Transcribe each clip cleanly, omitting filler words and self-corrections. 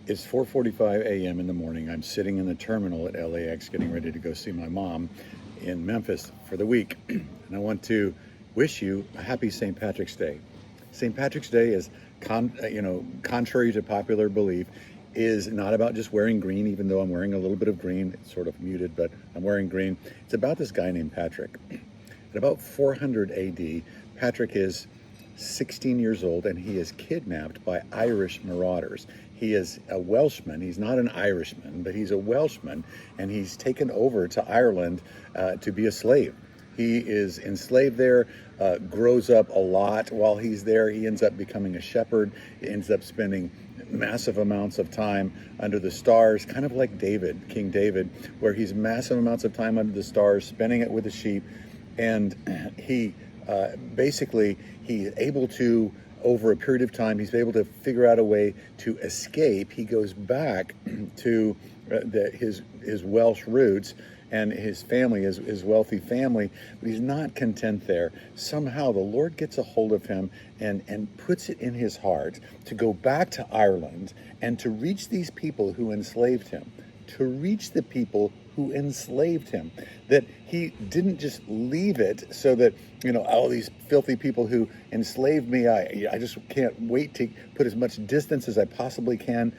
It's 4:45 a.m. in the morning. I'm sitting in the terminal at LAX getting ready to go see my mom in Memphis for the week. And I want to wish you a happy St. Patrick's Day. St. Patrick's Day is, contrary to popular belief, is not about just wearing green, even though I'm wearing a little bit of green. It's sort of muted, but I'm wearing green. It's about this guy named Patrick. At about 400 AD, Patrick is 16 years old, and he is kidnapped by Irish marauders. He is a Welshman. He's not an Irishman, but he's a Welshman, and he's taken over to Ireland to be a slave. He is enslaved there, grows up a lot while he's there. He ends up becoming a shepherd. He ends up spending massive amounts of time under the stars, kind of like David, King David, where he's massive amounts of time under the stars, spending it with the sheep. And he basically, he's able to, over a period of time, he's able to figure out a way to escape. He goes back to his Welsh roots and his family, his wealthy family, but he's not content there. Somehow the Lord gets a hold of him and puts it in his heart to go back to Ireland and to reach these people who enslaved him, to reach the people who enslaved him, that he didn't just leave it so that, all these filthy people who enslaved me, I just can't wait to put as much distance as I possibly can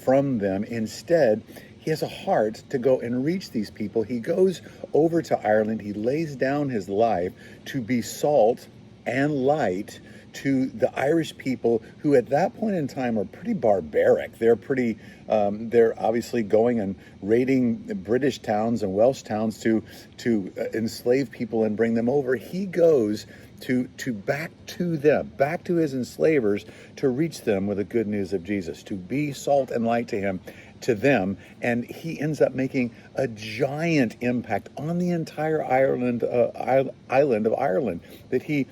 from them. Instead, he has a heart to go and reach these people. He goes over to Ireland. He lays down his life to be salt and light to the Irish people, who at that point in time are pretty barbaric. They're obviously going and raiding British towns and Welsh towns to enslave people and bring them over. He goes to back to them, back to his enslavers, to reach them with the good news of Jesus, to be salt and light to them, and he ends up making a giant impact on the entire island of Ireland. That he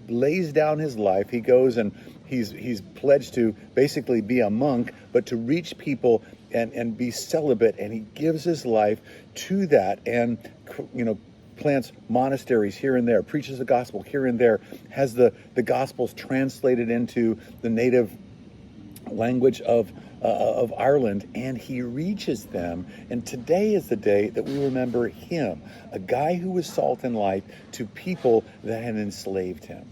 lays down his life. He goes and he's pledged to basically be a monk, but to reach people and be celibate, and he gives his life to that, and plants monasteries here and there, preaches the gospel here and there, has the gospels translated into the native language of Ireland, and he reaches them. And today is the day that we remember him, a guy who was salt and light to people that had enslaved him.